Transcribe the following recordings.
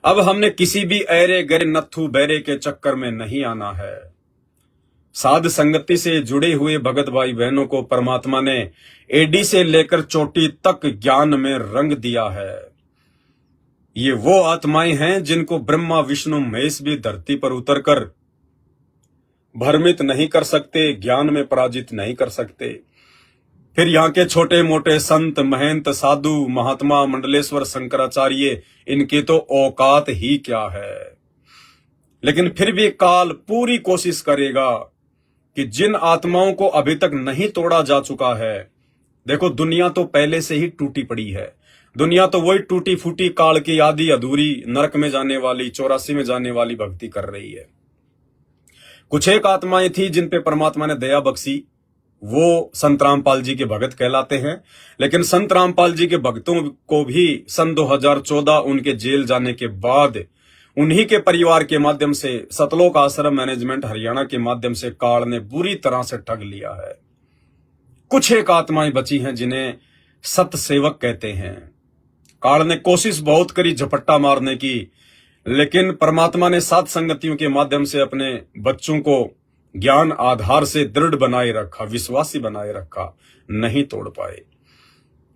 अब हमने किसी भी ऐरे गरे नत्थु बैरे के चक्कर में नहीं आना है। साध संगति से जुड़े हुए भगत भाई बहनों को परमात्मा ने एडी से लेकर चोटी तक ज्ञान में रंग दिया है। ये वो आत्माएं हैं जिनको ब्रह्मा विष्णु महेश भी धरती पर उतरकर भ्रमित नहीं कर सकते, ज्ञान में पराजित नहीं कर सकते। फिर यहाँ के छोटे मोटे संत महंत साधु महात्मा मंडलेश्वर शंकराचार्य, इनकी तो औकात ही क्या है। लेकिन फिर भी काल पूरी कोशिश करेगा कि जिन आत्माओं को अभी तक नहीं तोड़ा जा चुका है, देखो दुनिया तो पहले से ही टूटी पड़ी है। दुनिया तो वही टूटी फूटी काल की आधी अधूरी नरक में जाने वाली 84 में जाने वाली भक्ति कर रही है। कुछ एक आत्माएं थी जिन पे परमात्मा ने दया बख्शी, वो संत रामपाल जी के भगत कहलाते हैं। लेकिन संत रामपाल जी के भक्तों को भी सन 2014 उनके जेल जाने के बाद उन्हीं के परिवार के माध्यम से सतलोक आश्रम मैनेजमेंट हरियाणा के माध्यम से काल ने बुरी तरह से ठग लिया है। कुछ एक आत्माएं बची हैं जिन्हें सत सेवक कहते हैं। काल ने कोशिश बहुत करी झपट्टा मारने की, लेकिन परमात्मा ने सात संगतियों के माध्यम से अपने बच्चों को ज्ञान आधार से दृढ़ बनाए रखा, विश्वासी बनाए रखा, नहीं तोड़ पाए।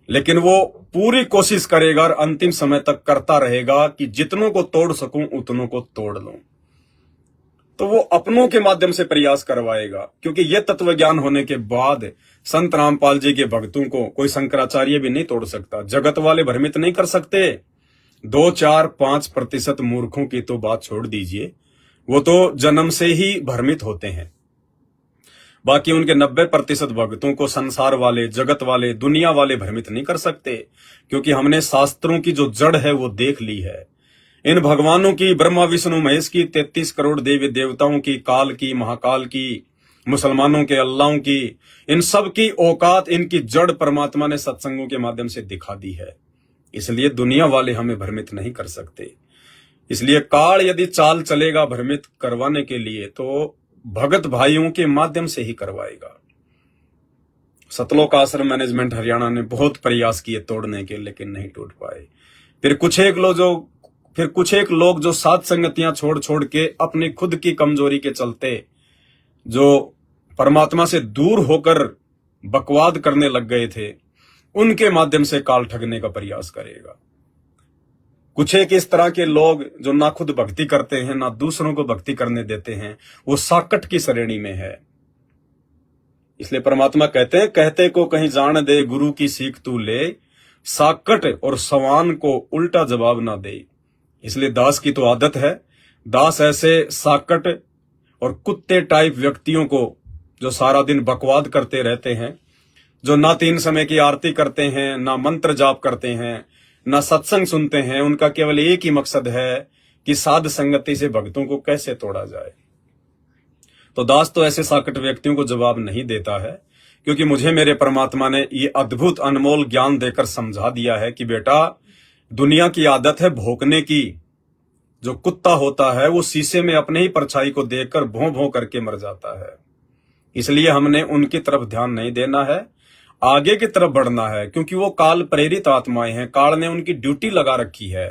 लेकिन वो पूरी कोशिश करेगा और अंतिम समय तक करता रहेगा कि जितनों को तोड़ सकूं उतनों को तोड़ लूं। तो वो अपनों के माध्यम से प्रयास करवाएगा, क्योंकि ये तत्व ज्ञान होने के बाद संत रामपाल जी के भक्तों को कोई शंकराचार्य भी नहीं तोड़ सकता। जगत वाले भ्रमित नहीं कर सकते। 2, 4, 5% मूर्खों की तो बात छोड़ दीजिए, वो तो जन्म से ही भ्रमित होते हैं। बाकी उनके 90% भक्तों को संसार वाले, जगत वाले, दुनिया वाले भ्रमित नहीं कर सकते, क्योंकि हमने शास्त्रों की जो जड़ है वो देख ली है। इन भगवानों की, ब्रह्मा विष्णु महेश की, 33 करोड़ देवी देवताओं की, काल की, महाकाल की, मुसलमानों के अल्लाहों की, इन सब की औकात, इनकी जड़ परमात्मा ने सत्संगों के माध्यम से दिखा दी है। इसलिए दुनिया वाले हमें भ्रमित नहीं कर सकते। इसलिए काल यदि चाल चलेगा भ्रमित करवाने के लिए, तो भगत भाइयों के माध्यम से ही करवाएगा। सतलोक आश्रम मैनेजमेंट हरियाणा ने बहुत प्रयास किए तोड़ने के, लेकिन नहीं टूट पाए। फिर कुछ एक लोग जो सात संगतियां छोड़ छोड़ के अपनी खुद की कमजोरी के चलते जो परमात्मा से दूर होकर बकवाद करने लग गए थे, उनके माध्यम से काल ठगने का प्रयास करेगा। कुछ एक इस तरह के लोग जो ना खुद भक्ति करते हैं, ना दूसरों को भक्ति करने देते हैं, वो साकट की श्रेणी में है। इसलिए परमात्मा कहते हैं, कहते को कहीं जान दे, गुरु की सीख तू ले, साकट और सवान को उल्टा जवाब ना दे। इसलिए दास की तो आदत है, दास ऐसे साकट और कुत्ते टाइप व्यक्तियों को, जो सारा दिन बकवाद करते रहते हैं, जो ना 3 समय की आरती करते हैं, ना मंत्र जाप करते हैं, ना सत्संग सुनते हैं, उनका केवल एक ही मकसद है कि साध संगति से भक्तों को कैसे तोड़ा जाए। तो दास तो ऐसे साकट व्यक्तियों को जवाब नहीं देता है, क्योंकि मुझे मेरे परमात्मा ने ये अद्भुत अनमोल ज्ञान देकर समझा दिया है कि बेटा, दुनिया की आदत है भौंकने की। जो कुत्ता होता है वो शीशे में अपने ही परछाई को देखकर भौं भौं करके मर जाता है। इसलिए हमने उनकी तरफ ध्यान नहीं देना है, आगे की तरफ बढ़ना है, क्योंकि वो काल प्रेरित आत्माएं हैं। काल ने उनकी ड्यूटी लगा रखी है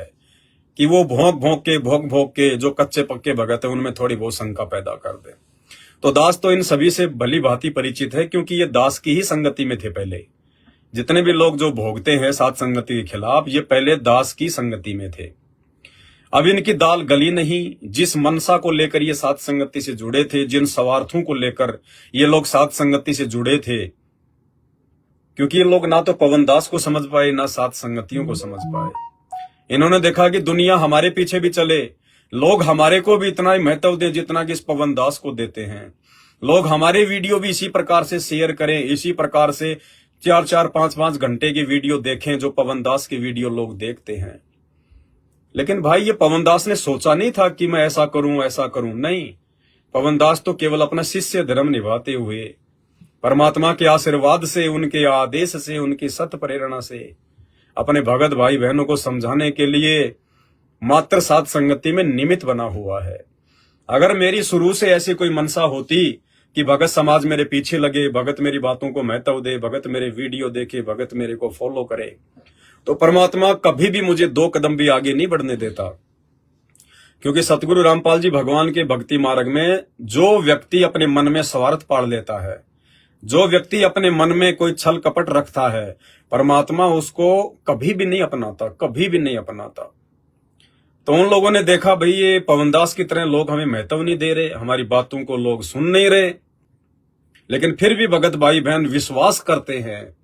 कि वो भोंक भोंक के जो कच्चे पक्के भगत है उनमें थोड़ी बहुत शंका पैदा कर दे। तो दास तो इन सभी से भली भांति परिचित है, क्योंकि ये दास की ही संगति में थे। पहले जितने भी लोग जो भोगते हैं सात संगति के खिलाफ, ये पहले दास की संगति में थे। अब इनकी दाल गली नहीं। जिस मनसा को लेकर ये सात संगति से जुड़े थे, जिन स्वार्थों को लेकर ये लोग सात संगति से जुड़े थे, क्योंकि ये लोग ना तो पवन दास को समझ पाए, ना सात संगतियों को समझ पाए। इन्होंने देखा कि दुनिया हमारे पीछे भी चले, लोग हमारे को भी इतना ही महत्व दें जितना कि इस पवन दास को देते हैं। लोग हमारे वीडियो भी इसी प्रकार से शेयर करें, इसी प्रकार से 4-4, 5-5 घंटे की वीडियो देखें जो पवन दास की वीडियो लोग देखते हैं। लेकिन भाई, ये पवन दास ने सोचा नहीं था कि मैं ऐसा करूं। नहीं, पवन दास तो केवल अपना शिष्य धर्म निभाते हुए परमात्मा के आशीर्वाद से, उनके आदेश से, उनकी सत प्रेरणा से अपने भगत भाई बहनों को समझाने के लिए मात्र सात संगति में निमित्त बना हुआ है। अगर मेरी शुरू से ऐसी कोई मनसा होती कि भगत समाज मेरे पीछे लगे, भगत मेरी बातों को महत्व दे, भगत मेरे वीडियो देखे, भगत मेरे को फॉलो करे, तो परमात्मा कभी भी मुझे 2 कदम भी आगे नहीं बढ़ने देता। क्योंकि सतगुरु रामपाल जी भगवान के भक्ति मार्ग में जो व्यक्ति अपने मन में स्वार्थ पाल लेता है, जो व्यक्ति अपने मन में कोई छल कपट रखता है, परमात्मा उसको कभी भी नहीं अपनाता, कभी भी नहीं अपनाता। तो उन लोगों ने देखा भाई ये पवनदास की तरह लोग हमें महत्व नहीं दे रहे, हमारी बातों को लोग सुन नहीं रहे, लेकिन फिर भी भगत भाई बहन विश्वास करते हैं।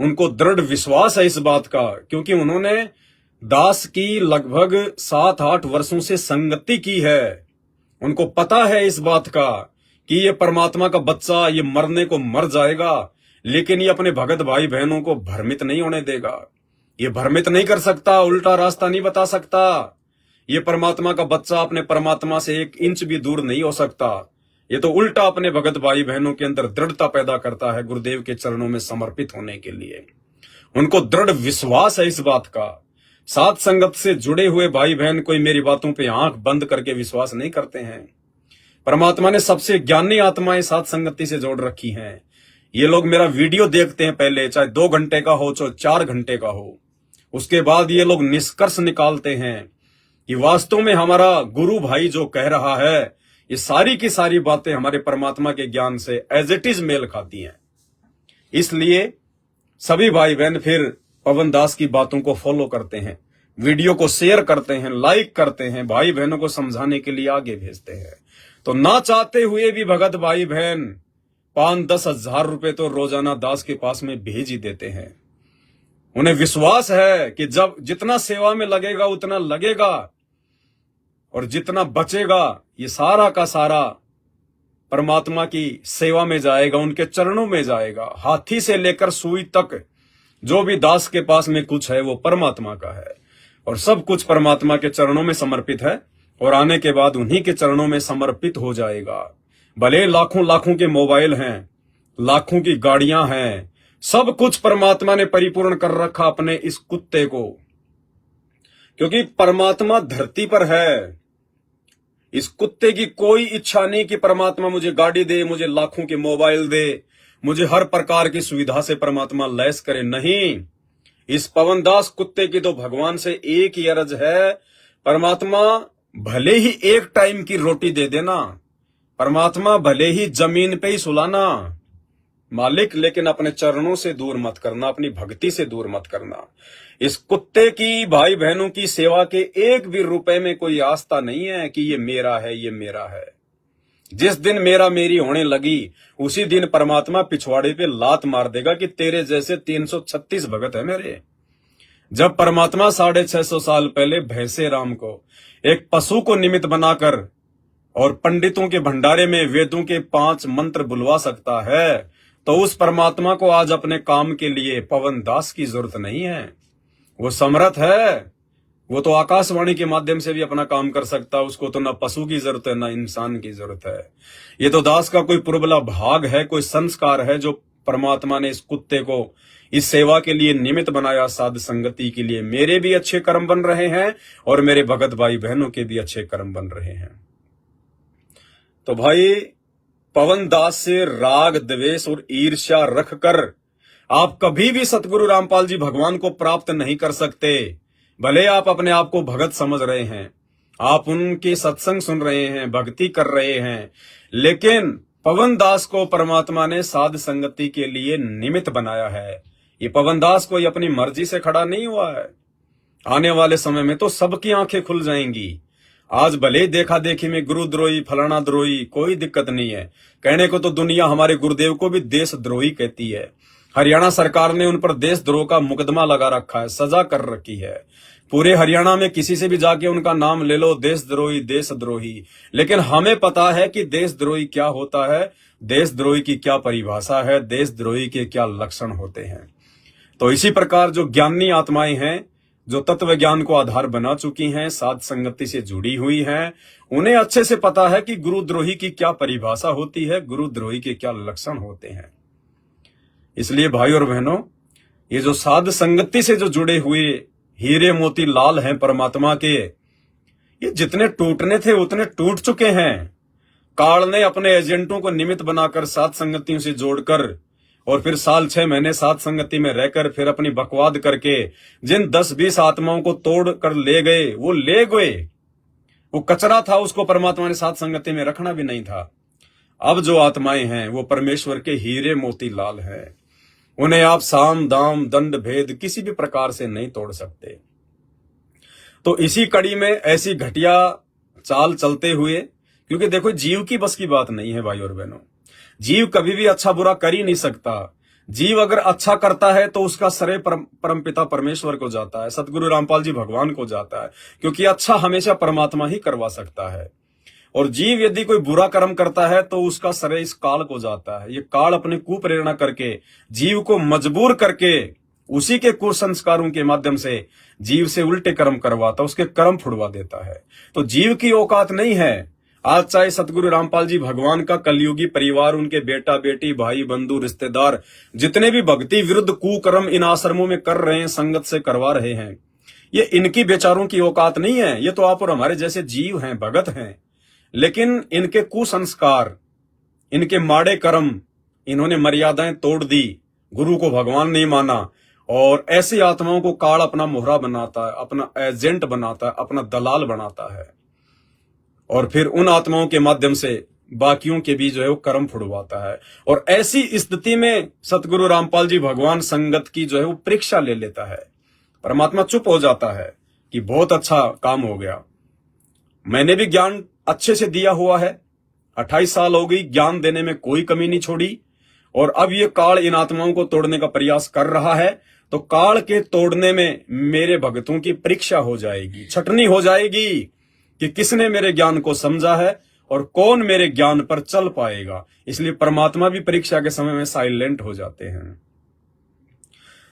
उनको दृढ़ विश्वास है इस बात का, क्योंकि उन्होंने दास की लगभग 7-8 वर्षों से संगति की है। उनको पता है इस बात का कि ये परमात्मा का बच्चा, ये मरने को मर जाएगा, लेकिन ये अपने भगत भाई बहनों को भ्रमित नहीं होने देगा। ये भ्रमित नहीं कर सकता, उल्टा रास्ता नहीं बता सकता। ये परमात्मा का बच्चा अपने परमात्मा से 1 इंच भी दूर नहीं हो सकता। ये तो उल्टा अपने भगत भाई बहनों के अंदर दृढ़ता पैदा करता है गुरुदेव के चरणों में समर्पित होने के लिए। उनको दृढ़ विश्वास है इस बात का। साध संगत से जुड़े हुए भाई बहन कोई मेरी बातों पे आंख बंद करके विश्वास नहीं करते हैं। परमात्मा ने सबसे ज्ञानी आत्माएं साध संगति से जोड़ रखी हैं। ये लोग मेरा वीडियो देखते हैं पहले, चाहे 2 घंटे का हो चाहे 4 घंटे का हो। उसके बाद ये लोग निष्कर्ष निकालते हैं कि वास्तव में हमारा गुरु भाई जो कह रहा है, ये सारी की सारी बातें हमारे परमात्मा के ज्ञान से एज इट इज मेल खाती हैं। इसलिए सभी भाई बहन फिर पवन दास की बातों को फॉलो करते हैं, वीडियो को शेयर करते हैं, लाइक करते हैं, भाई बहनों को समझाने के लिए आगे भेजते हैं। तो ना चाहते हुए भी भगत भाई बहन 5-10 हजार रुपए तो रोजाना दास के पास में भेज ही देते हैं। उन्हें विश्वास है कि जब जितना सेवा में लगेगा उतना लगेगा, और जितना बचेगा ये सारा का सारा परमात्मा की सेवा में जाएगा, उनके चरणों में जाएगा। हाथी से लेकर सुई तक जो भी दास के पास में कुछ है वो परमात्मा का है, और सब कुछ परमात्मा के चरणों में समर्पित है, और आने के बाद उन्हीं के चरणों में समर्पित हो जाएगा। भले लाखों लाखों के मोबाइल हैं, लाखों की गाड़ियां हैं, सब कुछ परमात्मा ने परिपूर्ण कर रखा अपने इस कुत्ते को, क्योंकि परमात्मा धरती पर है। इस कुत्ते की कोई इच्छा नहीं कि परमात्मा मुझे गाड़ी दे, मुझे लाखों के मोबाइल दे, मुझे हर प्रकार की सुविधा से परमात्मा लैस करे। नहीं, इस पवनदास कुत्ते की तो भगवान से एक ही अर्ज है, परमात्मा भले ही 1 टाइम की रोटी दे देना, परमात्मा भले ही जमीन पे ही सुलाना मालिक, लेकिन अपने चरणों से दूर मत करना, अपनी भक्ति से दूर मत करना। इस कुत्ते की भाई बहनों की सेवा के 1 भी रुपए में कोई आस्था नहीं है कि ये मेरा है, ये मेरा है। जिस दिन मेरा मेरी होने लगी उसी दिन परमात्मा पिछवाड़े पे लात मार देगा कि तेरे जैसे 336 भगत है मेरे। जब परमात्मा 650 साल पहले भैंसे राम को एक पशु को निमित्त बनाकर और पंडितों के भंडारे में वेदों के 5 मंत्र बुलवा सकता है, तो उस परमात्मा को आज अपने काम के लिए पवन दास की जरूरत नहीं है। वो समर्थ है, वो तो आकाशवाणी के माध्यम से भी अपना काम कर सकता है। उसको तो ना पशु की जरूरत है ना इंसान की जरूरत है। ये तो दास का कोई पुरबला भाग है, कोई संस्कार है जो परमात्मा ने इस कुत्ते को इस सेवा के लिए निमित्त बनाया, साध संगति के लिए। मेरे भी अच्छे कर्म बन रहे हैं और मेरे भगत भाई बहनों के भी अच्छे कर्म बन रहे हैं। तो भाई पवन दास से राग द्वेष और ईर्ष्या रखकर आप कभी भी सतगुरु रामपाल जी भगवान को प्राप्त नहीं कर सकते। भले आप अपने आप को भगत समझ रहे हैं, आप उनके सत्संग सुन रहे हैं, भक्ति कर रहे हैं, लेकिन पवन दास को परमात्मा ने साध संगति के लिए निमित्त बनाया है। ये पवन दास कोई अपनी मर्जी से खड़ा नहीं हुआ है। आने वाले समय में तो सबकी आंखें खुल जाएंगी। आज भले देखा देखी में गुरुद्रोही फलाना द्रोही कोई दिक्कत नहीं है, कहने को तो दुनिया हमारे गुरुदेव को भी देशद्रोही कहती है। हरियाणा सरकार ने उन पर देशद्रोह का मुकदमा लगा रखा है, सजा कर रखी है। पूरे हरियाणा में किसी से भी जाके उनका नाम ले लो, देशद्रोही देशद्रोही। लेकिन हमें पता है कि देशद्रोही क्या होता है, देशद्रोही की क्या परिभाषा है, देशद्रोही के क्या लक्षण होते हैं। तो इसी प्रकार जो ज्ञानी आत्माएं हैं, जो तत्व ज्ञान को आधार बना चुकी हैं, साध संगति से जुड़ी हुई हैं, उन्हें अच्छे से पता है कि गुरुद्रोही की क्या परिभाषा होती है, गुरुद्रोही के क्या लक्षण होते हैं। इसलिए भाई और बहनों, ये जो साध संगति से जो जुड़े हुए हीरे मोती लाल हैं परमात्मा के, ये जितने टूटने थे उतने टूट चुके हैं। काल ने अपने एजेंटों को निमित्त बनाकर साध संगतियों से जोड़कर और फिर 6 महीने साध संगति में रहकर फिर अपनी बकवाद करके जिन 10-20 आत्माओं को तोड़ कर ले गए, वो ले गए। वो कचरा था, उसको परमात्मा ने साथ संगति में रखना भी नहीं था। अब जो आत्माएं हैं वो परमेश्वर के हीरे मोती लाल हैं, उन्हें आप साम दाम दंड भेद किसी भी प्रकार से नहीं तोड़ सकते। तो इसी कड़ी में ऐसी घटिया चाल चलते हुए, क्योंकि देखो जीव की बस की बात नहीं है भाई और बहनों, जीव कभी भी अच्छा बुरा कर ही नहीं सकता। जीव अगर अच्छा करता है तो उसका श्रेय परमपिता परमेश्वर को जाता है, सतगुरु रामपाल जी भगवान को जाता है, क्योंकि अच्छा हमेशा परमात्मा ही करवा सकता है। और जीव यदि कोई बुरा कर्म करता है तो उसका श्रेय इस काल को जाता है। ये काल अपने कुप्रेरणा करके जीव को मजबूर करके उसी के कुसंस्कारों के माध्यम से जीव से उल्टे कर्म करवाता, उसके कर्म फुड़वा देता है। तो जीव की औकात नहीं है। आज चाहे सतगुरु रामपाल जी भगवान का कलयुगी परिवार, उनके बेटा बेटी भाई बंधु रिश्तेदार जितने भी भक्ति विरुद्ध कुकर्म इन आश्रमों में कर रहे हैं, संगत से करवा रहे हैं, ये इनकी बेचारों की औकात नहीं है। ये तो आप और हमारे जैसे जीव हैं, भगत हैं, लेकिन इनके कुसंस्कार, इनके माड़े कर्म, इन्होंने मर्यादाएं तोड़ दी, गुरु को भगवान नहीं माना, और ऐसी आत्माओं को काल अपना मोहरा बनाता है, अपना एजेंट बनाता है, अपना दलाल बनाता है, और फिर उन आत्माओं के माध्यम से बाकियों के भी जो है वो कर्म फुड़वाता है। और ऐसी स्थिति में सतगुरु रामपाल जी भगवान संगत की जो है वो परीक्षा ले लेता है। परमात्मा चुप हो जाता है कि बहुत अच्छा काम हो गया, मैंने भी ज्ञान अच्छे से दिया हुआ है, 28 साल हो गई, ज्ञान देने में कोई कमी नहीं छोड़ी, और अब ये काल इन आत्माओं को तोड़ने का प्रयास कर रहा है, तो काल के तोड़ने में मेरे भक्तों की परीक्षा हो जाएगी, छटनी हो जाएगी कि किसने मेरे ज्ञान को समझा है और कौन मेरे ज्ञान पर चल पाएगा। इसलिए परमात्मा भी परीक्षा के समय में साइलेंट हो जाते हैं।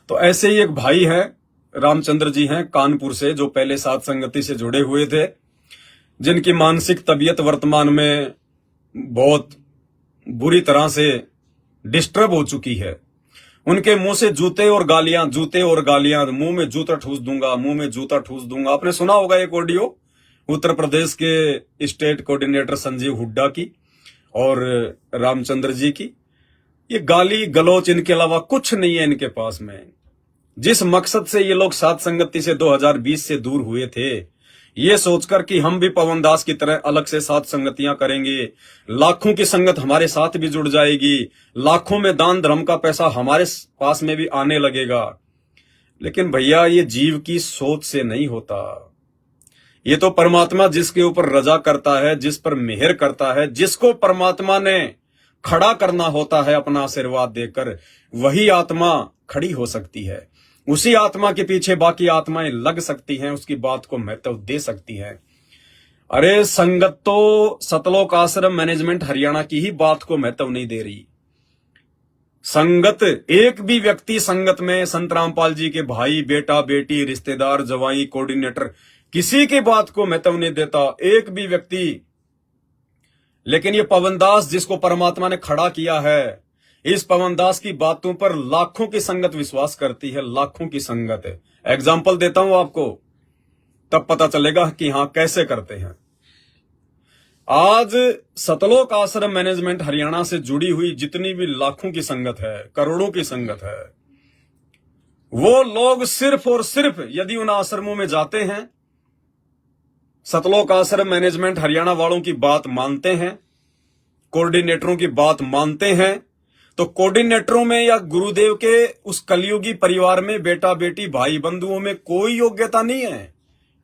तो ऐसे ही एक भाई हैं, रामचंद्र जी हैं कानपुर से, जो पहले साथ संगति से जुड़े हुए थे, जिनकी मानसिक तबीयत वर्तमान में बहुत बुरी तरह से डिस्टर्ब हो चुकी है। उनके मुंह से जूते और गालियां, मुंह में जूता ठूस दूंगा, मुंह में जूता ठूस दूंगा। आपने सुना होगा एक ऑडियो उत्तर प्रदेश के स्टेट कोऑर्डिनेटर संजीव हुड्डा की और रामचंद्र जी की। ये गाली गलौच इनके अलावा कुछ नहीं है इनके पास में। जिस मकसद से ये लोग साथ संगति से 2020 से दूर हुए थे, ये सोचकर कि हम भी पवन दास की तरह अलग से साथ संगतियां करेंगे, लाखों की संगत हमारे साथ भी जुड़ जाएगी, लाखों में दान धर्म का पैसा हमारे पास में भी आने लगेगा। लेकिन भैया ये जीव की सोच से नहीं होता। ये तो परमात्मा जिसके ऊपर रजा करता है, जिस पर मेहर करता है, जिसको परमात्मा ने खड़ा करना होता है अपना आशीर्वाद देकर, वही आत्मा खड़ी हो सकती है। उसी आत्मा के पीछे बाकी आत्माएं लग सकती हैं, उसकी बात को महत्व दे सकती हैं। अरे संगत तो सतलोक आश्रम मैनेजमेंट हरियाणा की ही बात को महत्व नहीं दे रही। संगत, एक भी व्यक्ति संगत में संत रामपाल जी के भाई बेटा बेटी रिश्तेदार जवाई कोऑर्डिनेटर किसी की बात को महत्व नहीं देता, एक भी व्यक्ति। लेकिन ये पवनदास जिसको परमात्मा ने खड़ा किया है, इस पवनदास की बातों पर लाखों की संगत विश्वास करती है, लाखों की संगत है। एग्जाम्पल देता हूं आपको, तब पता चलेगा कि हां कैसे करते हैं। आज सतलोक आश्रम मैनेजमेंट हरियाणा से जुड़ी हुई जितनी भी लाखों की संगत है, करोड़ों की संगत है, वो लोग सिर्फ और सिर्फ यदि उन आश्रमों में जाते हैं, सतलोक आश्रम मैनेजमेंट हरियाणा वालों की बात मानते हैं, कोऑर्डिनेटरों की बात मानते हैं, तो कोऑर्डिनेटरों में या गुरुदेव के उस कलयुगी परिवार में बेटा बेटी भाई बंधुओं में कोई योग्यता नहीं है,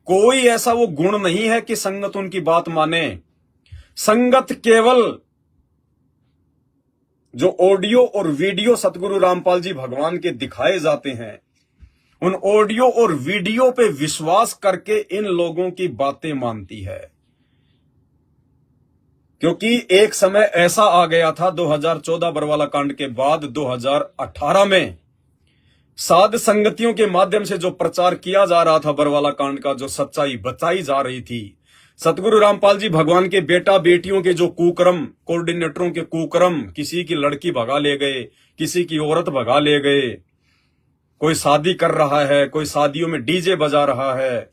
कोई ऐसा वो गुण नहीं है कि संगत उनकी बात माने। संगत केवल जो ऑडियो और वीडियो सतगुरु रामपाल जी भगवान के दिखाए जाते हैं, उन ऑडियो और वीडियो पे विश्वास करके इन लोगों की बातें मानती है। क्योंकि एक समय ऐसा आ गया था 2014 बरवाला कांड के बाद 2018 में साध संगतियों के माध्यम से जो प्रचार किया जा रहा था बरवाला कांड का, जो सच्चाई बताई जा रही थी, सतगुरु रामपाल जी भगवान के बेटा बेटियों के जो कुकर्म, कोऑर्डिनेटरों के कुकर्म, किसी की लड़की भगा ले गए, किसी की औरत भगा ले गए, कोई शादी कर रहा है, कोई शादियों में डीजे बजा रहा है,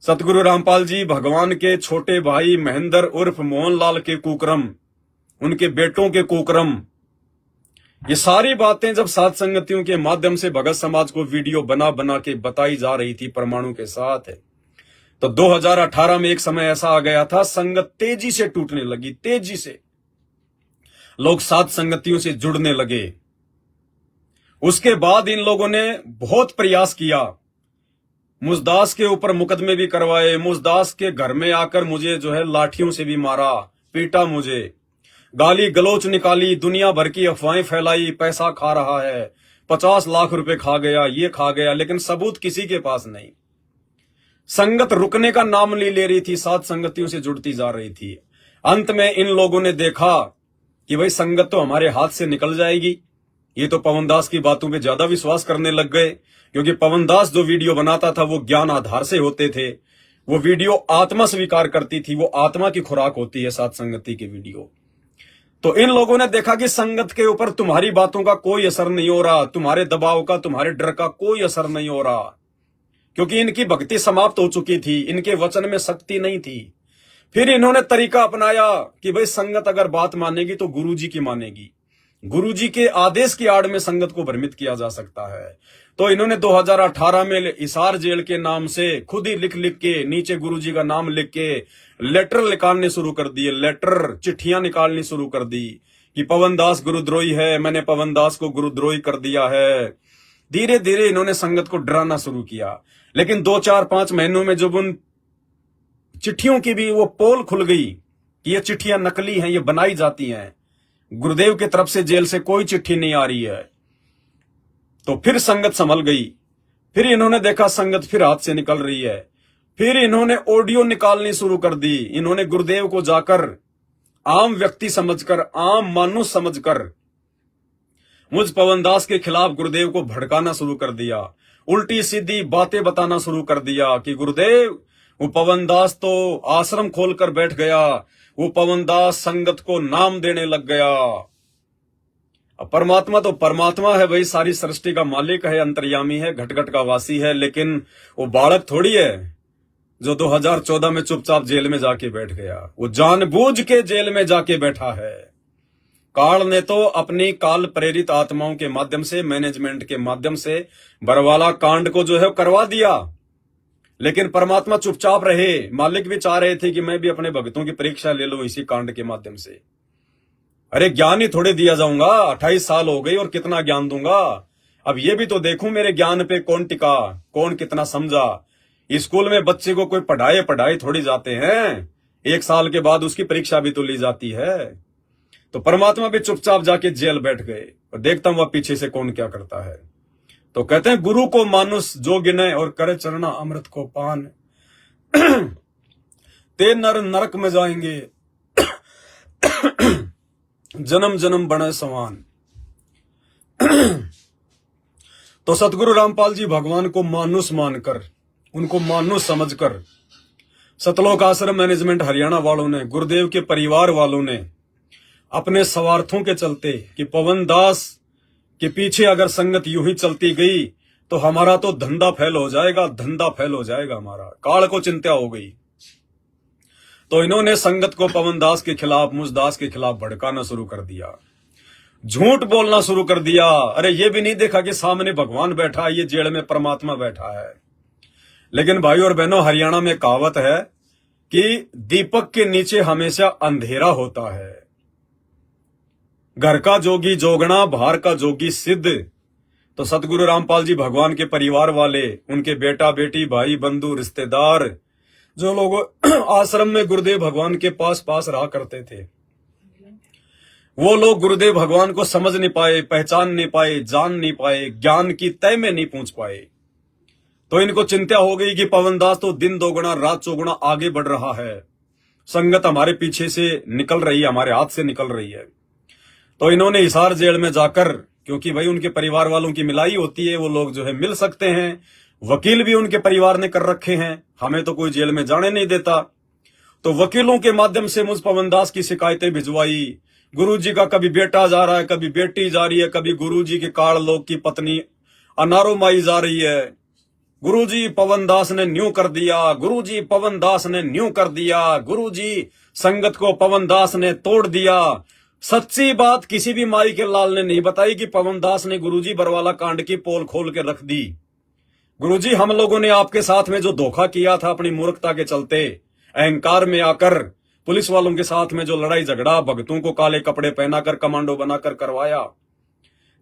सतगुरु रामपाल जी भगवान के छोटे भाई महेंद्र उर्फ मोहनलाल के कुकर्म, उनके बेटों के कुकर्म, ये सारी बातें जब साथ संगतियों के माध्यम से भगत समाज को वीडियो बना बना के बताई जा रही थी प्रमाणों के साथ, तो 2018 में एक समय ऐसा आ गया था, संगत तेजी से टूटने लगी, तेजी से लोग साथ संगतियों से जुड़ने लगे। उसके बाद इन लोगों ने बहुत प्रयास किया, मुझदास के ऊपर मुकदमे भी करवाए, मुझदास के घर में आकर मुझे जो है लाठियों से भी मारा, पीटा, मुझे गाली गलोच निकाली, दुनिया भर की अफवाहें फैलाई, पैसा खा रहा है, 50 लाख रुपए खा गया, ये खा गया, लेकिन सबूत किसी के पास नहीं। संगत रुकने का नाम नहीं ले रही थी, साथ संगतियों से जुड़ती जा रही थी। अंत में इन लोगों ने देखा कि भाई संगत तो हमारे हाथ से निकल जाएगी। ये तो पवन दास की बातों पे ज्यादा विश्वास करने लग गए, क्योंकि पवन दास जो वीडियो बनाता था वो ज्ञान आधार से होते थे, वो वीडियो आत्मा स्वीकार करती थी, वो आत्मा की खुराक होती है साथ संगति की वीडियो। तो इन लोगों ने देखा कि संगत के ऊपर तुम्हारी बातों का कोई असर नहीं हो रहा, तुम्हारे दबाव का, तुम्हारे डर का कोई असर नहीं हो रहा, क्योंकि इनकी भक्ति समाप्त हो चुकी थी, इनके वचन में शक्ति नहीं थी। फिर इन्होंने तरीका अपनाया कि भाई संगत अगर बात मानेगी तो गुरुजी की मानेगी, गुरुजी के आदेश की आड़ में संगत को भ्रमित किया जा सकता है। तो इन्होंने 2018 में हिसार जेल के नाम से खुद ही लिख लिख के, नीचे गुरुजी का नाम लिख के लेटर निकालने शुरू कर दिए, लेटर, चिट्ठियां निकालनी शुरू कर दी कि पवन दास गुरुद्रोही है, मैंने पवन दास को गुरुद्रोही कर दिया है। धीरे धीरे इन्होंने संगत को डराना शुरू किया, लेकिन 2-4-5 महीनों में जब उन चिट्ठियों की भी वो पोल खुल गई कि ये चिट्ठियां नकली हैं, ये बनाई जाती हैं, गुरुदेव की तरफ से जेल से कोई चिट्ठी नहीं आ रही है, तो फिर संगत संभल गई। फिर इन्होंने देखा संगत फिर हाथ से निकल रही है, फिर इन्होंने ऑडियो निकालनी शुरू कर दी। इन्होंने गुरुदेव को जाकर आम व्यक्ति समझकर, आम मानुष समझकर मुझ पवन दास के खिलाफ गुरुदेव को भड़काना शुरू कर दिया, उल्टी सीधी बातें बताना शुरू कर दिया कि गुरुदेव, वो पवन दास तो आश्रम खोलकर बैठ गया, वो पवन दास संगत को नाम देने लग गया। अब परमात्मा तो परमात्मा है भाई, सारी सृष्टि का मालिक है, अंतर्यामी है, घट घट का वासी है, लेकिन वो बालक थोड़ी है जो 2014 में चुपचाप जेल में जाके बैठ गया। वो जानबूझ के जेल में जाके बैठा है। काल ने तो अपनी काल प्रेरित आत्माओं के माध्यम से, मैनेजमेंट के माध्यम से बरवाला कांड को जो है करवा दिया, लेकिन परमात्मा चुपचाप रहे। मालिक भी चाह रहे थे कि मैं भी अपने भक्तों की परीक्षा ले लूं इसी कांड के माध्यम से। अरे ज्ञान ही थोड़े दिया जाऊंगा, 28 साल हो गई और कितना ज्ञान दूंगा, अब ये भी तो देखूं मेरे ज्ञान पे कौन टिका, कौन कितना समझा। स्कूल में बच्चे को कोई पढ़ाए थोड़ी जाते हैं, 1 साल के बाद उसकी परीक्षा भी तो ली जाती है। तो परमात्मा भी चुपचाप जाके जेल बैठ गए और देखता हूं वह पीछे से कौन क्या करता है। तो कहते हैं गुरु को मानुष जो गिने और करे चरना अमृत को पान, ते नर नरक में जाएंगे, जन्म जन्म बने समान। तो सतगुरु रामपाल जी भगवान को मानुष मानकर, उनको मानुष समझकर सतलोक आश्रम मैनेजमेंट हरियाणा वालों ने, गुरुदेव के परिवार वालों ने अपने स्वार्थों के चलते कि पवन दास के पीछे अगर संगत यूं ही चलती गई तो हमारा तो धंधा फेल हो जाएगा, धंधा फेल हो जाएगा हमारा, काल को चिंता हो गई। तो इन्होंने संगत को पवन दास के खिलाफ, मुझ दास के खिलाफ भड़काना शुरू कर दिया, झूठ बोलना शुरू कर दिया। अरे ये भी नहीं देखा कि सामने भगवान बैठा है, ये जेल में परमात्मा बैठा है। लेकिन भाई और बहनों, हरियाणा में कहावत है कि दीपक के नीचे हमेशा अंधेरा होता है। घर का जोगी जोगना, बाहर का जोगी सिद्ध। तो सतगुरु रामपाल जी भगवान के परिवार वाले, उनके बेटा बेटी, भाई बंधु, रिश्तेदार, जो लोग आश्रम में गुरुदेव भगवान के पास रहा करते थे, वो लोग गुरुदेव भगवान को समझ नहीं पाए, पहचान नहीं पाए, जान नहीं पाए, ज्ञान की तय में नहीं पहुंच पाए। तो इनको चिंता हो गई कि पवन दास तो दिन दोगुना रात चौगुना आगे बढ़ रहा है, संगत हमारे पीछे से निकल रही है, हमारे हाथ से निकल रही है। तो इन्होंने हिसार जेल में जाकर, क्योंकि भाई उनके परिवार वालों की मिलाई होती है, वो लोग जो है मिल सकते हैं, वकील भी उनके परिवार ने कर रखे हैं, हमें तो कोई जेल में जाने नहीं देता। तो वकीलों के माध्यम से मुझ पवन दास की शिकायतें भिजवाई। गुरुजी का कभी बेटा जा रहा है, कभी बेटी जा रही है, कभी गुरुजी के काल लोक की पत्नी अनारो माई जा रही है। गुरुजी पवन दास ने न्यू कर दिया, गुरुजी पवन दास ने न्यू कर दिया, गुरुजी संगत को पवन दास ने तोड़ दिया। सच्ची बात किसी भी माई के लाल ने नहीं बताई कि पवन दास ने गुरुजी बरवाला कांड की पोल खोल के रख दी। गुरुजी, हम लोगों ने आपके साथ में जो धोखा किया था अपनी मूर्खता के चलते, अहंकार में आकर पुलिस वालों के साथ में जो लड़ाई झगड़ा, भगतों को काले कपड़े पहनाकर कमांडो बनाकर करवाया,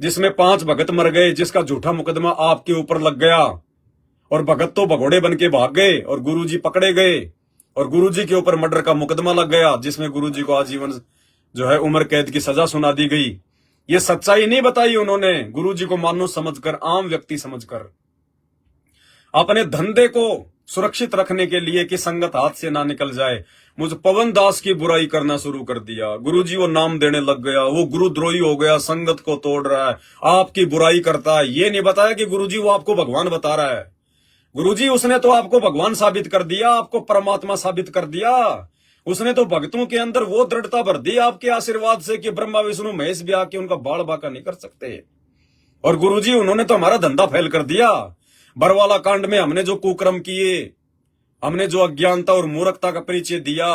जिसमें 5 भगत मर गए, जिसका झूठा मुकदमा आपके ऊपर लग गया और भगत तो भगोड़े बन के भाग गए और गुरुजी पकड़े गए और गुरुजी के ऊपर मर्डर का मुकदमा लग गया, जिसमें गुरुजी को आजीवन जो है उम्र कैद की सजा सुना दी गई। ये सच्चाई नहीं बताई उन्होंने, गुरुजी को मानो समझकर, आम व्यक्ति समझकर, अपने धंधे को सुरक्षित रखने के लिए कि संगत हाथ से ना निकल जाए, मुझ पवन दास की बुराई करना शुरू कर दिया। गुरुजी वो नाम देने लग गया, वो गुरुद्रोही हो गया, संगत को तोड़ रहा है, आपकी बुराई करता है। ये नहीं बताया कि गुरुजी वो आपको भगवान बता रहा है। गुरुजी उसने तो आपको भगवान साबित कर दिया, आपको परमात्मा साबित कर दिया। उसने तो भक्तों के अंदर वो दृढ़ता भर दी आपके आशीर्वाद से कि ब्रह्मा विष्णु महेश भी आके उनका बाल बाका नहीं कर सकते। और गुरुजी उन्होंने तो हमारा धंधा फैल कर दिया। बरवाला कांड में हमने जो कुकर्म किए, हमने जो अज्ञानता और मूर्खता का परिचय दिया,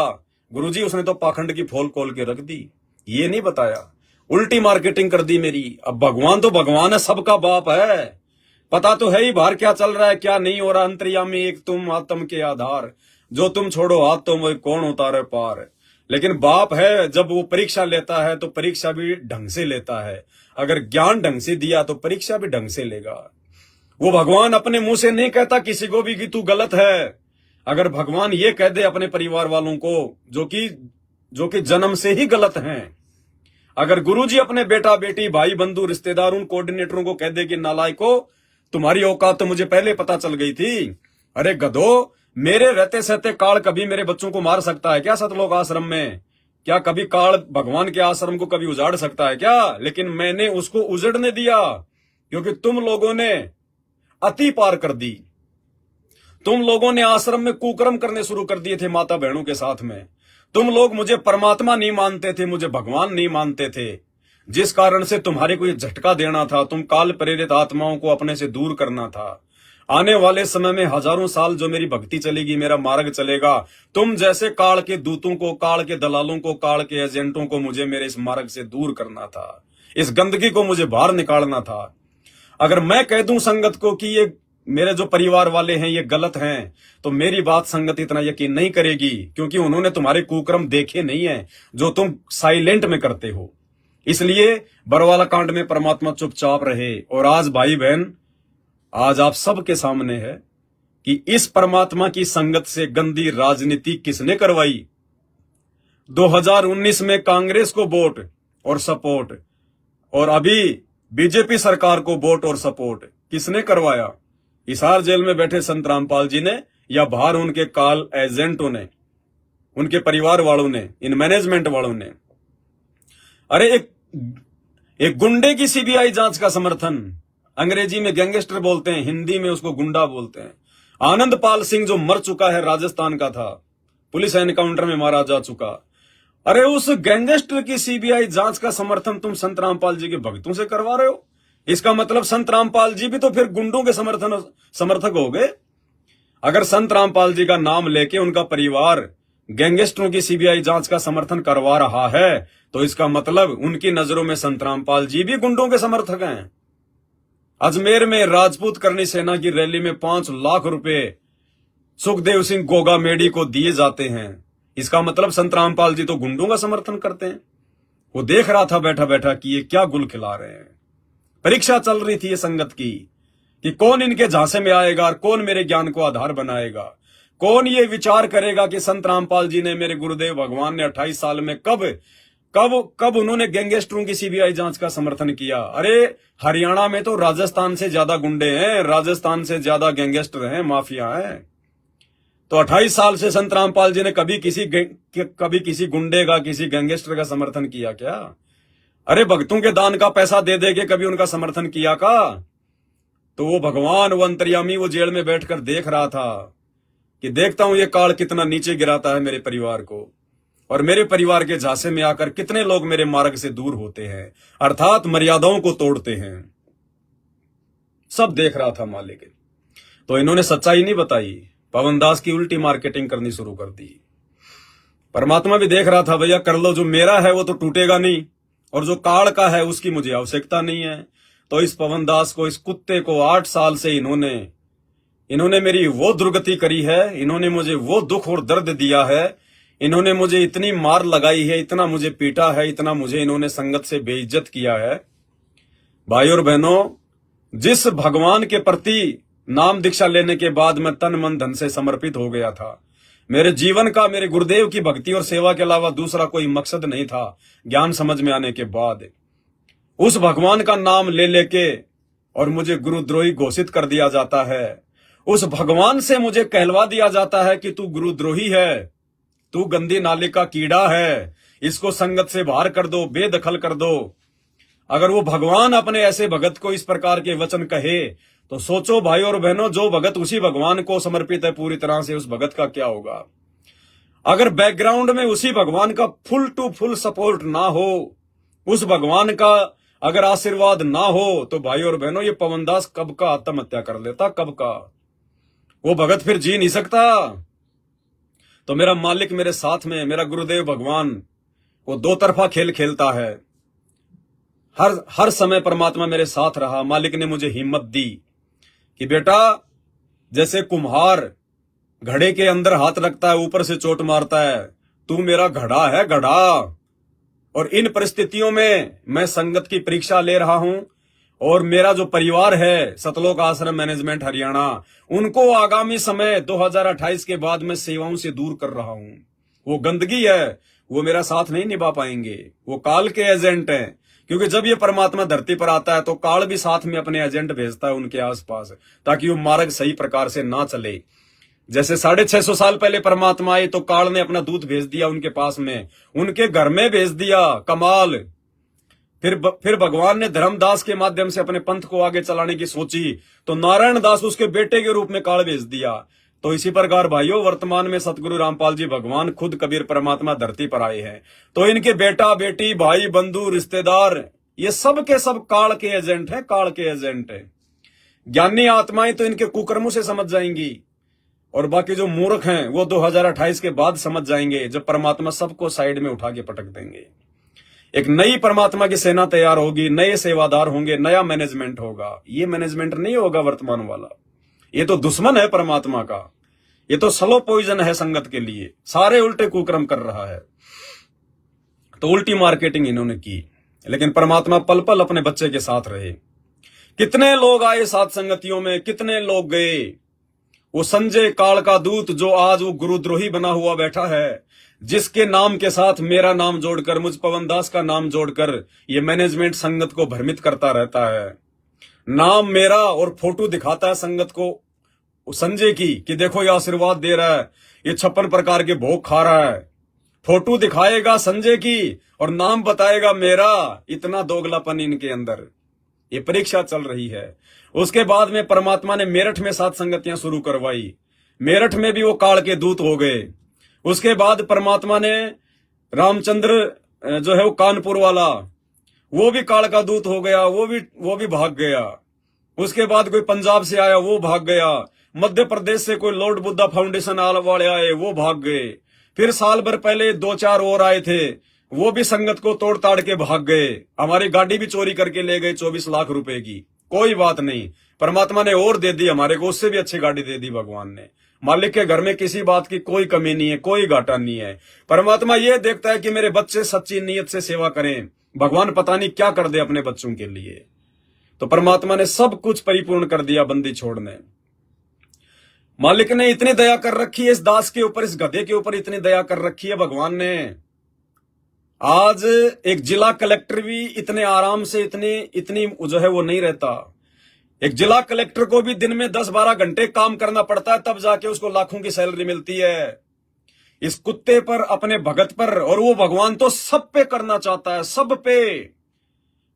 गुरुजी उसने तो पाखंड की फोल खोल के रख दी। ये नहीं बताया, उल्टी मार्केटिंग कर दी मेरी। अब भगवान तो भगवान है, सबका बाप है, पता तो है ही बाहर क्या चल रहा है क्या नहीं हो रहा। अंतर्यामी एक तुम, आत्म के आधार, जो तुम छोड़ो हाथ तो वही कौन उतारे पार। लेकिन बाप है, जब वो परीक्षा लेता है तो परीक्षा भी ढंग से लेता है। अगर ज्ञान ढंग से दिया तो परीक्षा भी ढंग से लेगा। वो भगवान अपने मुंह से नहीं कहता किसी को भी कि तू गलत है। अगर भगवान ये कह दे अपने परिवार वालों को जो कि जन्म से ही गलत हैं, अगर गुरुजी अपने बेटा बेटी भाई बंधु रिश्तेदार उन कोऑर्डिनेटरों को कह दे कि नालायको, तुम्हारी औकात तो मुझे पहले पता चल गई थी। अरे गधो, मेरे रहते सहते काल कभी मेरे बच्चों को मार सकता है क्या सतलोक आश्रम में? क्या कभी काल भगवान के आश्रम को कभी उजाड़ सकता है क्या? लेकिन मैंने उसको उजड़ने दिया क्योंकि तुम लोगों ने अति पार कर दी। तुम लोगों ने आश्रम में कुकर्म करने शुरू कर दिए थे माता बहनों के साथ में। तुम लोग मुझे परमात्मा नहीं मानते थे, मुझे भगवान नहीं मानते थे, जिस कारण से तुम्हारे को ये झटका देना था। तुम काल प्रेरित आत्माओं को अपने से दूर करना था। आने वाले समय में हजारों साल जो मेरी भक्ति चलेगी, मेरा मार्ग चलेगा, तुम जैसे काल के दूतों को, काल के दलालों को, काल के एजेंटों को मुझे मेरे इस मार्ग से दूर करना था। इस गंदगी को मुझे बाहर निकालना था। अगर मैं कह दूं संगत को कि ये मेरे जो परिवार वाले हैं ये गलत हैं, तो मेरी बात संगत इतना यकीन नहीं करेगी, क्योंकि उन्होंने तुम्हारे कुकर्म देखे नहीं है जो तुम साइलेंट में करते हो। इसलिए बरवाला कांड में परमात्मा चुपचाप रहे। और आज भाई बहन, आज आप सबके सामने है कि इस परमात्मा की संगत से गंदी राजनीति किसने करवाई। 2019 में कांग्रेस को वोट और सपोर्ट, और अभी बीजेपी सरकार को वोट और सपोर्ट किसने करवाया? हिसार जेल में बैठे संत रामपाल जी ने, या बाहर उनके काल एजेंटों ने, उनके परिवार वालों ने, इन मैनेजमेंट वालों ने। अरे एक गुंडे की सीबीआई जांच का समर्थन, अंग्रेजी में गैंगस्टर बोलते हैं, हिंदी में उसको गुंडा बोलते हैं। आनंद पाल सिंह जो मर चुका है, राजस्थान का था, पुलिस एनकाउंटर में मारा जा चुका। अरे उस गैंगस्टर की सीबीआई जांच का समर्थन तुम संत रामपाल जी के भक्तों से करवा रहे हो। इसका मतलब संत रामपाल जी भी तो फिर गुंडों के समर्थक हो गए। अगर संत रामपाल जी का नाम लेके उनका परिवार गैंगस्टरों की सीबीआई जांच का समर्थन करवा रहा है, तो इसका मतलब उनकी नजरों में संत रामपाल जी भी गुंडों के समर्थक हैं। अजमेर में राजपूत करनी सेना की रैली में 5 लाख रुपए सुखदेव सिंह गोगा मेडी को दिए जाते हैं। इसका मतलब संत रामपाल जी तो गुंडों का समर्थन करते हैं। वो देख रहा था बैठा बैठा कि ये क्या गुल खिला रहे हैं। परीक्षा चल रही थी ये संगत की कि कौन इनके झांसे में आएगा और कौन मेरे ज्ञान को आधार बनाएगा। कौन ये विचार करेगा कि संत रामपाल जी ने, मेरे गुरुदेव भगवान ने 28 साल में कब उन्होंने गैंगस्टरों की सीबीआई जांच का समर्थन किया। अरे हरियाणा में तो राजस्थान से ज्यादा गुंडे हैं, राजस्थान से ज्यादा गैंगस्टर हैं, माफिया हैं। तो 28 साल से संत रामपाल जी ने कभी किसी गुंडे का, किसी गैंगस्टर का समर्थन किया क्या? अरे भक्तों के दान का पैसा दे दे के कभी उनका समर्थन किया का? तो वो भगवान, वो अंतर्यामी, वो जेल में बैठकर देख रहा था कि देखता हूं ये काल कितना नीचे गिराता है मेरे परिवार को, और मेरे परिवार के झांसे में आकर कितने लोग मेरे मार्ग से दूर होते हैं, अर्थात मर्यादाओं को तोड़ते हैं। सब देख रहा था मालिक। तो इन्होंने सच्चाई नहीं बताई, पवन दास की उल्टी मार्केटिंग करनी शुरू कर दी। परमात्मा भी देख रहा था, भैया कर लो, जो मेरा है वो तो टूटेगा नहीं, और जो काल का है उसकी मुझे आवश्यकता नहीं है। तो इस पवन दास को, इस कुत्ते को 8 साल से इन्होंने इन्होंने मेरी वो दुर्गति करी है, इन्होंने मुझे वो दुख और दर्द दिया है, इन्होंने मुझे इतनी मार लगाई है, इतना मुझे पीटा है, इतना मुझे इन्होंने संगत से बेइज्जत किया है। भाई और बहनों, जिस भगवान के प्रति नाम दीक्षा लेने के बाद मैं तन मन धन से समर्पित हो गया था, मेरे जीवन का मेरे गुरुदेव की भक्ति और सेवा के अलावा दूसरा कोई मकसद नहीं था। ज्ञान समझ में आने के बाद उस भगवान का नाम ले लेके और मुझे गुरुद्रोही घोषित कर दिया जाता है। उस भगवान से मुझे कहलवा दिया जाता है कि तू गुरुद्रोही है, तू गंदी नाली का कीड़ा है, इसको संगत से बाहर कर दो, बेदखल कर दो। अगर वो भगवान अपने ऐसे भगत को इस प्रकार के वचन कहे तो सोचो भाई और बहनों, जो भगत उसी भगवान को समर्पित है पूरी तरह से, उस भगत का क्या होगा। अगर बैकग्राउंड में उसी भगवान का फुल टू फुल सपोर्ट ना हो, उस भगवान का अगर आशीर्वाद ना हो, तो भाई और बहनों ये पवनदास कब का आत्महत्या कर लेता, कब का। वो भगत फिर जी नहीं सकता। तो मेरा मालिक मेरे साथ में, मेरा गुरुदेव भगवान, वो दो तरफा खेल खेलता है। हर समय परमात्मा मेरे साथ रहा। मालिक ने मुझे हिम्मत दी कि बेटा, जैसे कुम्हार घड़े के अंदर हाथ रखता है, ऊपर से चोट मारता है, तू मेरा घड़ा है, घड़ा। और इन परिस्थितियों में मैं संगत की परीक्षा ले रहा हूं, और मेरा जो परिवार है सतलोक आश्रम मैनेजमेंट हरियाणा, उनको आगामी समय 2028 के बाद मैं सेवाओं से दूर कर रहा हूं। वो गंदगी है, वो मेरा साथ नहीं निभा पाएंगे, वो काल के एजेंट हैं। क्योंकि जब ये परमात्मा धरती पर आता है तो काल भी साथ में अपने एजेंट भेजता है उनके आसपास, ताकि वो मार्ग सही प्रकार से ना चले। जैसे 650 साल पहले परमात्मा आए तो काल ने अपना दूत भेज दिया उनके पास में, उनके घर में भेज दिया। कमाल। फिर भगवान ने धर्मदास के माध्यम से अपने पंथ को आगे चलाने की सोची तो नारायण दास उसके बेटे के रूप में काल भेज दिया। तो इसी प्रकार भाइयों, वर्तमान में सतगुरु रामपाल जी भगवान खुद कबीर परमात्मा धरती पर आए हैं, तो इनके बेटा बेटी भाई बंधु रिश्तेदार ये सब के सब काल के एजेंट हैं, काल के एजेंट हैं। ज्ञानी आत्माएं तो इनके कुकर्मों से समझ जाएंगी, और बाकी जो मूर्ख हैं वो 2028 के बाद समझ जाएंगे, जब परमात्मा सबको साइड में उठा के पटक देंगे। एक नई परमात्मा की सेना तैयार होगी, नए सेवादार होंगे, नया मैनेजमेंट होगा। ये मैनेजमेंट नहीं होगा वर्तमान वाला, ये तो दुश्मन है परमात्मा का, ये तो स्लो पॉइजन है संगत के लिए, सारे उल्टे कुकर्म कर रहा है। तो उल्टी मार्केटिंग इन्होंने की, लेकिन परमात्मा पल पल अपने बच्चे के साथ रहे। कितने लोग आए साथ संगतियों में, कितने लोग गए। वो संजय काल का दूत जो आज वो गुरुद्रोही बना हुआ बैठा है, जिसके नाम के साथ मेरा नाम जोड़कर, मुझ पवनदास का नाम जोड़कर ये मैनेजमेंट संगत को भ्रमित करता रहता है। नाम मेरा और फोटो दिखाता है संगत को संजय की कि देखो ये आशीर्वाद दे रहा है, ये 56 प्रकार के भोग खा रहा है। फोटो दिखाएगा संजय की और नाम बताएगा मेरा। इतना दोगलापन इनके अंदर, ये परीक्षा चल रही है। उसके बाद में परमात्मा ने मेरठ में 7 संगतियां शुरू करवाई, मेरठ में भी वो काल के दूत हो गए। उसके बाद परमात्मा ने रामचंद्र जो है वो कानपुर वाला, वो भी काल का दूत हो गया, वो भी भाग गया। उसके बाद कोई पंजाब से आया, वो भाग गया। मध्य प्रदेश से कोई लॉर्ड बुद्धा फाउंडेशन वाले आए, वो भाग गए। फिर साल भर पहले 2-4 और आए थे, वो भी संगत को तोड़ ताड़ के भाग गए। हमारी गाड़ी भी चोरी करके ले गए 24 लाख रुपए की। कोई बात नहीं, परमात्मा ने और दे दी हमारे को, उससे भी अच्छी गाड़ी दे दी भगवान ने। मालिक के घर में किसी बात की कोई कमी नहीं है, कोई घाटा नहीं है। परमात्मा ये देखता है कि मेरे बच्चे सच्ची नीयत से सेवा करें। भगवान पता नहीं क्या कर दे अपने बच्चों के लिए। तो परमात्मा ने सब कुछ परिपूर्ण कर दिया बंदी छोड़ने। मालिक ने इतनी दया कर रखी है इस दास के ऊपर, इस गधे के ऊपर इतनी दया कर रखी है भगवान ने। आज एक जिला कलेक्टर भी इतने आराम से इतनी जो है वो नहीं रहता। एक जिला कलेक्टर को भी दिन में 10-12 घंटे काम करना पड़ता है, तब जाके उसको लाखों की सैलरी मिलती है। इस कुत्ते पर, अपने भगत पर, और वो भगवान तो सब पे करना चाहता है, सब पे।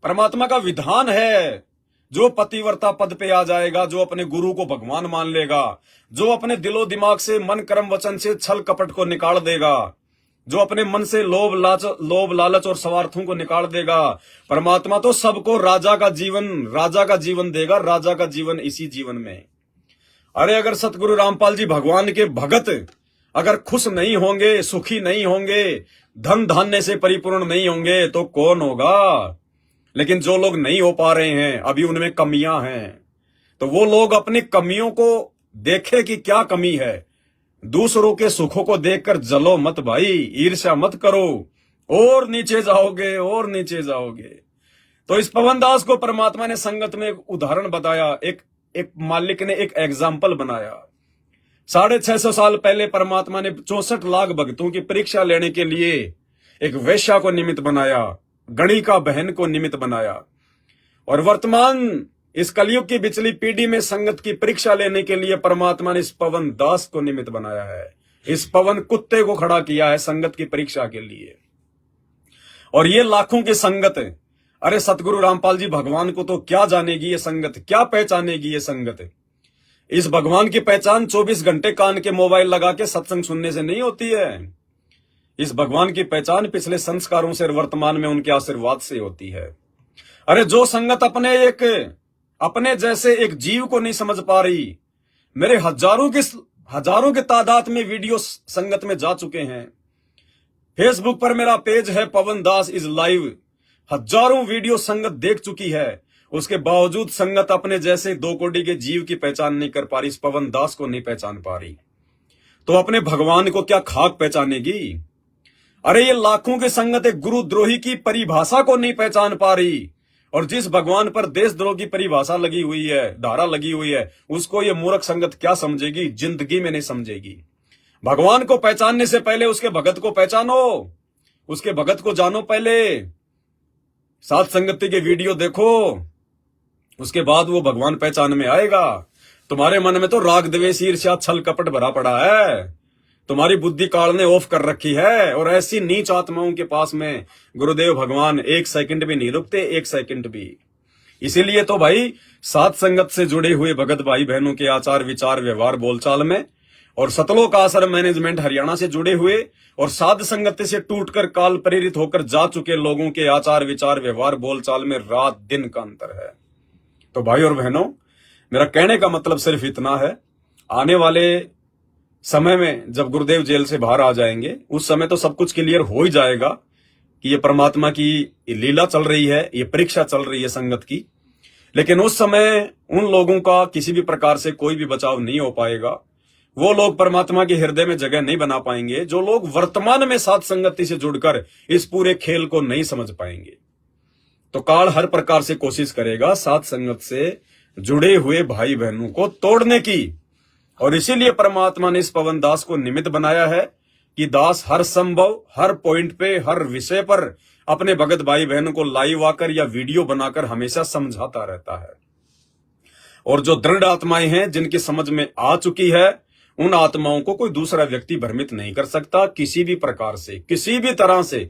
परमात्मा का विधान है, जो पतिव्रता पद पे आ जाएगा, जो अपने गुरु को भगवान मान लेगा, जो अपने दिलो दिमाग से, मन कर्म वचन से छल कपट को निकाल देगा, जो अपने मन से लोभ लालच और स्वार्थों को निकाल देगा, परमात्मा तो सबको राजा का जीवन देगा। राजा का जीवन इसी जीवन में। अरे अगर सतगुरु रामपाल जी भगवान के भगत अगर खुश नहीं होंगे, सुखी नहीं होंगे, धन धान्य से परिपूर्ण नहीं होंगे, तो कौन होगा। लेकिन जो लोग नहीं हो पा रहे हैं, अभी उनमें कमियां हैं, तो वो लोग अपनी कमियों को देखे कि क्या कमी है। दूसरों के सुखों को देखकर जलो मत भाई, ईर्ष्या मत करो, और नीचे जाओगे और नीचे जाओगे। तो इस पवन दास को परमात्मा ने संगत में एक उदाहरण बताया, एक मालिक ने एक एग्जाम्पल बनाया। 650 साल पहले परमात्मा ने 64 लाख भक्तों की परीक्षा लेने के लिए एक वेश्या को निमित्त बनाया, गणिका बहन को निमित्त बनाया। और वर्तमान इस कलयुग की बिचली पीढ़ी में संगत की परीक्षा लेने के लिए परमात्मा ने इस पवन दास को निमित्त बनाया है। इस पवन कुत्ते को खड़ा किया है संगत की परीक्षा के लिए। और ये लाखों की संगत है। अरे सतगुरु रामपाल जी, भगवान को तो क्या जानेगी ये संगत, क्या पहचानेगी ये संगत। इस भगवान की पहचान 24 घंटे कान के मोबाइल लगा के सत्संग सुनने से नहीं होती है। इस भगवान की पहचान पिछले संस्कारों से और वर्तमान में उनके आशीर्वाद से होती है। अरे जो संगत अपने जैसे एक जीव को नहीं समझ पा रही, मेरे हजारों के तादाद में वीडियो संगत में जा चुके हैं। फेसबुक पर मेरा पेज है पवन दास इज लाइव, हजारों वीडियो संगत देख चुकी है। उसके बावजूद संगत अपने जैसे 2 कोटि के जीव की पहचान नहीं कर पा रही, इस पवन दास को नहीं पहचान पा रही, तो अपने भगवान को क्या खाक पहचानेगी। अरे ये लाखों की संगत एक गुरुद्रोही की परिभाषा को नहीं पहचान पा रही, और जिस भगवान पर देशद्रोह की परिभाषा लगी हुई है, धारा लगी हुई है, उसको ये मूर्ख संगत क्या समझेगी, जिंदगी में नहीं समझेगी। भगवान को पहचानने से पहले उसके भगत को पहचानो, उसके भगत को जानो। पहले साथ संगति के वीडियो देखो, उसके बाद वो भगवान पहचान में आएगा। तुम्हारे मन में तो राग द्वेष ईर्ष्या छल कपट भरा पड़ा है, तुम्हारी बुद्धि काल ने ऑफ कर रखी है। और ऐसी नीच आत्माओं के पास में गुरुदेव भगवान 1 सेकंड भी नहीं रुकते, 1 सेकंड भी। इसीलिए तो भाई सात संगत से जुड़े हुए भगत भाई बहनों के आचार विचार व्यवहार बोलचाल में, और सतलोक आश्रम मैनेजमेंट हरियाणा से जुड़े हुए और साध संगति से टूटकर काल प्रेरित होकर जा चुके लोगों के आचार विचार व्यवहार बोलचाल में रात दिन का अंतर है। तो भाई और बहनों, मेरा कहने का मतलब सिर्फ इतना है, आने वाले समय में जब गुरुदेव जेल से बाहर आ जाएंगे, उस समय तो सब कुछ क्लियर हो ही जाएगा कि ये परमात्मा की लीला चल रही है, ये परीक्षा चल रही है संगत की। लेकिन उस समय उन लोगों का किसी भी प्रकार से कोई भी बचाव नहीं हो पाएगा। वो लोग परमात्मा के हृदय में जगह नहीं बना पाएंगे जो लोग वर्तमान में साथ संगति से जुड़कर इस पूरे खेल को नहीं समझ पाएंगे। तो काल हर प्रकार से कोशिश करेगा साथ संगत से जुड़े हुए भाई बहनों को तोड़ने की, और इसीलिए परमात्मा ने इस पवन दास को निमित्त बनाया है कि दास हर संभव, हर पॉइंट पे, हर विषय पर अपने भगत भाई बहनों को लाइव आकर या वीडियो बनाकर हमेशा समझाता रहता है। और जो दृढ़ आत्माएं हैं, जिनकी समझ में आ चुकी है, उन आत्माओं को कोई दूसरा व्यक्ति भ्रमित नहीं कर सकता किसी भी प्रकार से, किसी भी तरह से।